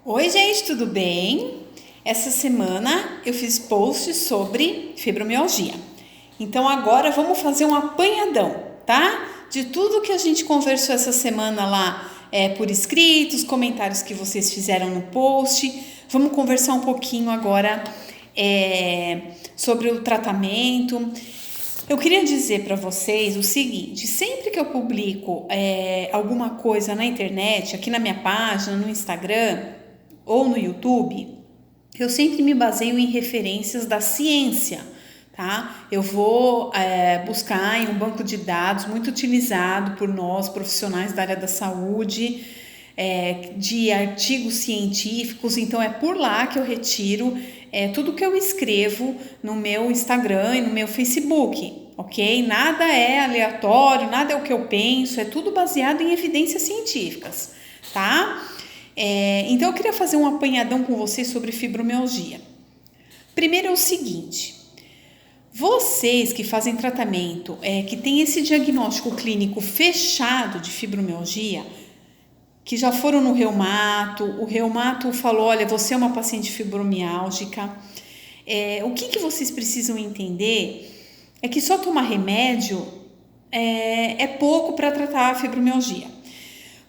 Oi, gente, tudo bem? Essa semana eu fiz posts sobre fibromialgia. Então agora vamos fazer um apanhadão, tá? De tudo que a gente conversou essa semana lá por escrito, os comentários que vocês fizeram no post. Vamos conversar um pouquinho agora sobre o tratamento. Eu queria dizer para vocês o seguinte: sempre que eu publico alguma coisa na internet, aqui na minha página, no Instagram ou no YouTube, eu sempre me baseio em referências da ciência, tá? Eu vou buscar em um banco de dados muito utilizado por nós, profissionais da área da saúde, de artigos científicos. Então é por lá que eu retiro tudo que eu escrevo no meu Instagram e no meu Facebook, ok? Nada é aleatório, nada é o que eu penso, é tudo baseado em evidências científicas, tá? Então eu queria fazer um apanhadão com vocês sobre fibromialgia. Primeiro é o seguinte: vocês que fazem tratamento, que tem esse diagnóstico clínico fechado de fibromialgia, que já foram no reumato, o reumato falou, olha, você é uma paciente fibromiálgica, o que vocês precisam entender é que só tomar remédio é pouco para tratar a fibromialgia.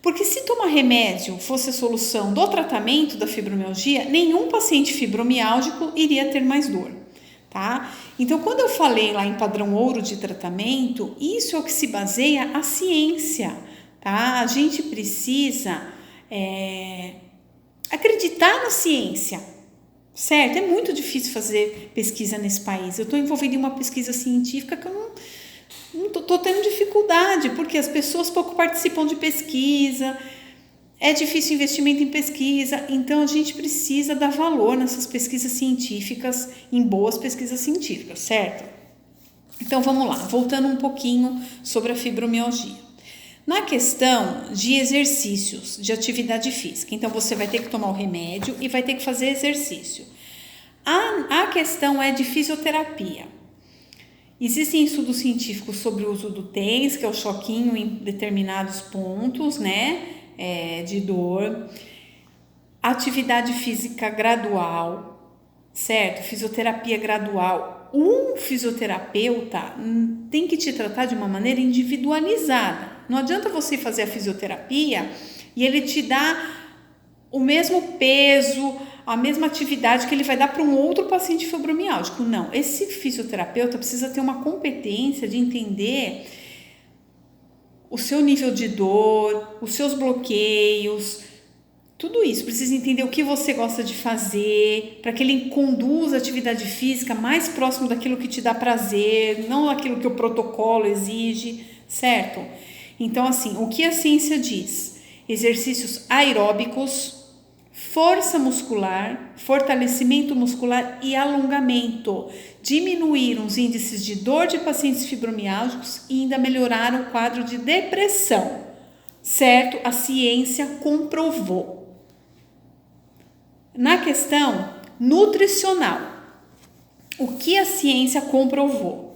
Porque se tomar remédio fosse a solução do tratamento da fibromialgia, nenhum paciente fibromiálgico iria ter mais dor, tá? Então, quando eu falei lá em padrão ouro de tratamento, isso é o que se baseia a ciência, tá? A gente precisa acreditar na ciência, certo? É muito difícil fazer pesquisa nesse país. Eu estou envolvida em uma pesquisa científica que eu não estou tendo dificuldade, porque as pessoas pouco participam de pesquisa, é difícil investimento em pesquisa, então a gente precisa dar valor nessas pesquisas científicas, em boas pesquisas científicas, certo? Então vamos lá, voltando um pouquinho sobre a fibromialgia. Na questão de exercícios, de atividade física, então você vai ter que tomar o remédio e vai ter que fazer exercício. A questão é de fisioterapia. Existem estudos científicos sobre o uso do TENS, que é o choquinho em determinados pontos, né, de dor. Atividade física gradual, certo? Fisioterapia gradual. Um fisioterapeuta tem que te tratar de uma maneira individualizada. Não adianta você fazer a fisioterapia e ele te dá o mesmo peso, a mesma atividade que ele vai dar para um outro paciente fibromiálgico. Não, esse fisioterapeuta precisa ter uma competência de entender o seu nível de dor, os seus bloqueios, tudo isso. Precisa entender o que você gosta de fazer, para que ele conduza a atividade física mais próximo daquilo que te dá prazer, não aquilo que o protocolo exige, certo? Então, assim, o que a ciência diz? Exercícios aeróbicos, força muscular, fortalecimento muscular e alongamento diminuíram os índices de dor de pacientes fibromiálgicos e ainda melhoraram o quadro de depressão, certo? A ciência comprovou. Na questão nutricional, o que a ciência comprovou?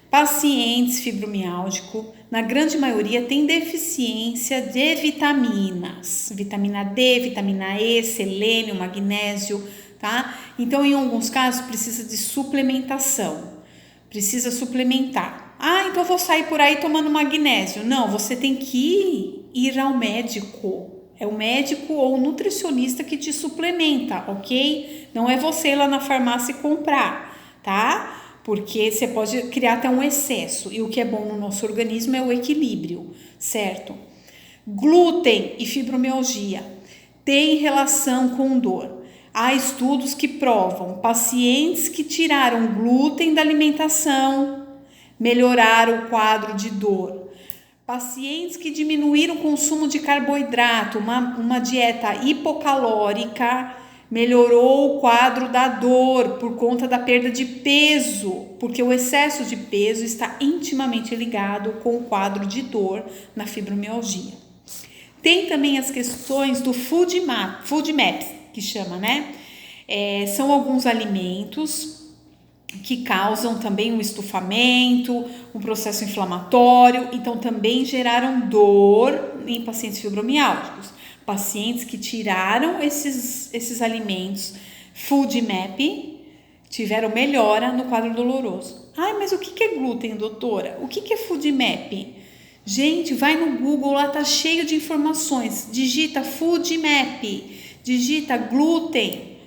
Pacientes fibromiálgicos, na grande maioria, têm deficiência de vitaminas, vitamina D, vitamina E, selênio, magnésio, tá? Então, em alguns casos, precisa de suplementação, precisa suplementar. Ah, então vou sair por aí tomando magnésio. Não, você tem que ir ao médico. É o médico ou o nutricionista que te suplementa, ok? Não é você ir lá na farmácia e comprar, tá? Porque você pode criar até um excesso, e o que é bom no nosso organismo é o equilíbrio, certo? Glúten e fibromialgia têm relação com dor. Há estudos que provam pacientes que tiraram glúten da alimentação melhoraram o quadro de dor. Pacientes que diminuíram o consumo de carboidrato, uma dieta hipocalórica, melhorou o quadro da dor por conta da perda de peso, porque o excesso de peso está intimamente ligado com o quadro de dor na fibromialgia. Tem também as questões do food maps, que chama, né? São alguns alimentos que causam também um estufamento, um processo inflamatório, então também geraram dor em pacientes fibromiálgicos. Pacientes que tiraram esses alimentos FoodMap tiveram melhora no quadro doloroso. Ai, mas o que é glúten, doutora? O que é FoodMap? Gente, vai no Google, lá tá cheio de informações. Digita FoodMap, digita glúten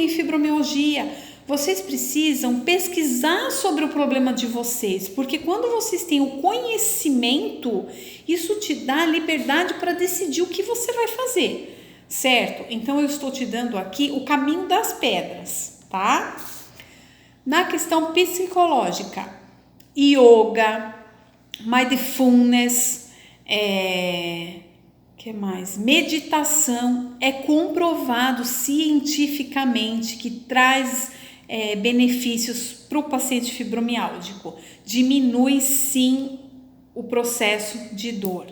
e fibromialgia. Vocês precisam pesquisar sobre o problema de vocês, porque quando vocês têm o conhecimento, isso te dá liberdade para decidir o que você vai fazer, certo? Então eu estou te dando aqui o caminho das pedras, tá? Na questão psicológica, yoga, mindfulness, que mais? Meditação é comprovado cientificamente que traz benefícios para o paciente fibromialgico. Diminui sim o processo de dor,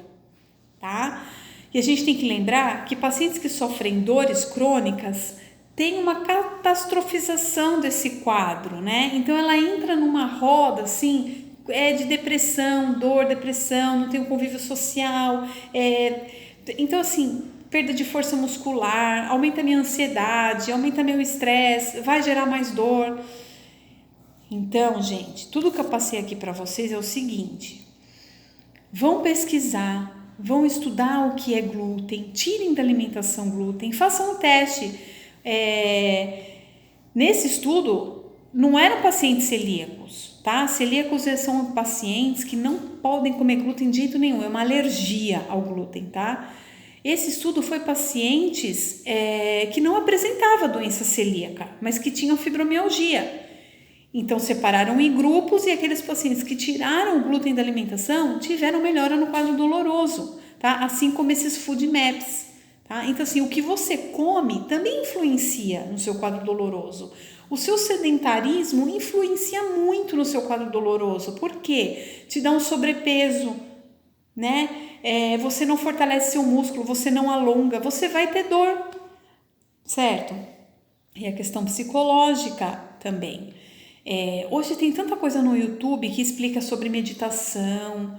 tá? E a gente tem que lembrar que pacientes que sofrem dores crônicas têm uma catastrofização desse quadro, né? Então ela entra numa roda assim de depressão, não tem um convívio social, então assim, perda de força muscular, aumenta minha ansiedade, aumenta meu estresse, vai gerar mais dor. Então, gente, tudo que eu passei aqui para vocês é o seguinte: vão pesquisar, vão estudar o que é glúten, tirem da alimentação glúten, façam um teste. Nesse estudo, não eram pacientes celíacos, tá? Celíacos são pacientes que não podem comer glúten de jeito nenhum, é uma alergia ao glúten, tá? Esse estudo foi pacientes que não apresentavam doença celíaca, mas que tinham fibromialgia. Então, separaram em grupos e aqueles pacientes que tiraram o glúten da alimentação tiveram melhora no quadro doloroso, tá? Assim como esses food maps, tá? Então, assim, o que você come também influencia no seu quadro doloroso. O seu sedentarismo influencia muito no seu quadro doloroso. Por quê? Te dá um sobrepeso, né? Você não fortalece seu músculo, você não alonga, você vai ter dor, certo? E a questão psicológica também. Hoje tem tanta coisa no YouTube que explica sobre meditação.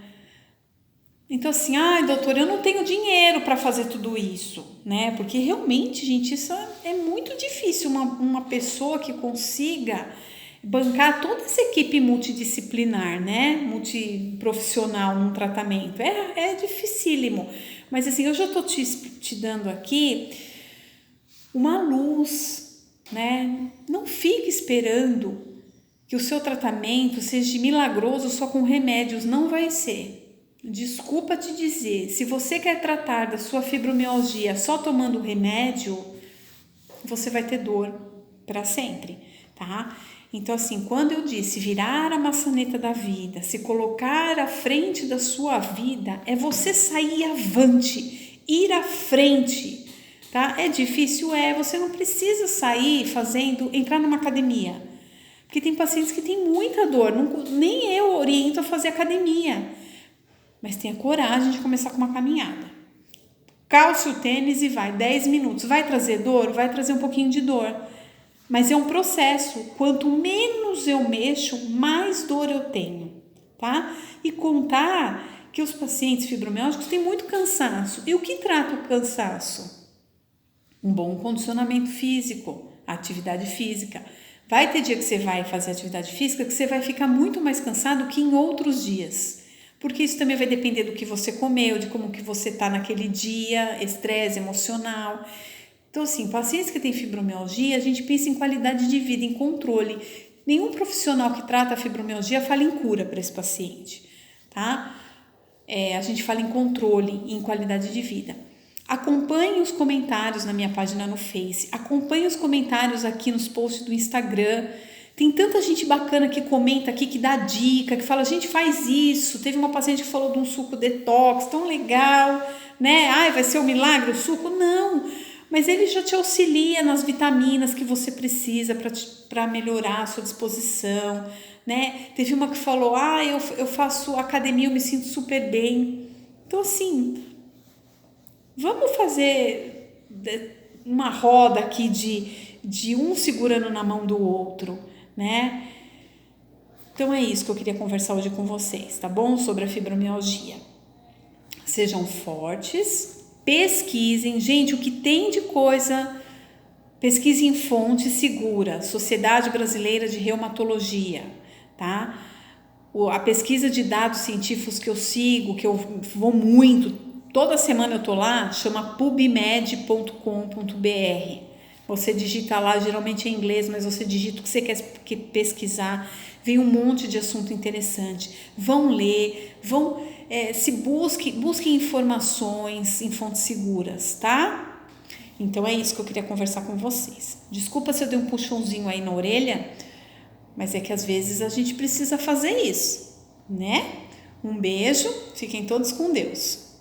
Então assim, doutora, eu não tenho dinheiro para fazer tudo isso, né? Porque realmente, gente, isso é muito difícil, uma pessoa que consiga bancar toda essa equipe multidisciplinar, né? Multiprofissional num tratamento. É dificílimo. Mas assim, eu já estou te dando aqui uma luz, né? Não fique esperando que o seu tratamento seja milagroso só com remédios, não vai ser. Desculpa te dizer, se você quer tratar da sua fibromialgia só tomando remédio, você vai ter dor para sempre, tá? Então assim, quando eu disse virar a maçaneta da vida, se colocar à frente da sua vida, é você sair avante, ir à frente, tá? É difícil, você não precisa sair entrar numa academia, porque tem pacientes que têm muita dor, nem eu oriento a fazer academia, mas tenha coragem de começar com uma caminhada. Calce o tênis e vai, 10 minutos. Vai trazer dor? Vai trazer um pouquinho de dor. Mas é um processo. Quanto menos eu mexo, mais dor eu tenho, tá? E contar que os pacientes fibromialgicos têm muito cansaço. E o que trata o cansaço? Um bom condicionamento físico, atividade física. Vai ter dia que você vai fazer atividade física que você vai ficar muito mais cansado que em outros dias. Porque isso também vai depender do que você comeu, de como que você está naquele dia, estresse emocional. Então, assim, pacientes que têm fibromialgia, a gente pensa em qualidade de vida, em controle. Nenhum profissional que trata a fibromialgia fala em cura para esse paciente, tá? A gente fala em controle, em qualidade de vida. Acompanhe os comentários na minha página no Face, acompanhe os comentários aqui nos posts do Instagram. Tem tanta gente bacana que comenta aqui, que dá dica, que fala, gente, faz isso. Teve uma paciente que falou de um suco detox, tão legal, né? Vai ser um milagre o suco? Não, mas ele já te auxilia nas vitaminas que você precisa para melhorar a sua disposição, né? Teve uma que falou, eu faço academia, eu me sinto super bem. Então, assim, vamos fazer uma roda aqui de um segurando na mão do outro, né? Então é isso que eu queria conversar hoje com vocês, tá bom? Sobre a fibromialgia. Sejam fortes, pesquisem, gente, o que tem de coisa, pesquise em fonte segura, Sociedade Brasileira de Reumatologia, tá? A pesquisa de dados científicos que eu sigo, que eu vou muito, toda semana eu tô lá, chama pubmed.com.br. Você digita lá, geralmente é em inglês, mas você digita o que você quer pesquisar, vem um monte de assunto interessante. Vão ler, busquem informações em fontes seguras, tá? Então é isso que eu queria conversar com vocês. Desculpa se eu dei um puxãozinho aí na orelha, mas é que às vezes a gente precisa fazer isso, né? Um beijo, fiquem todos com Deus.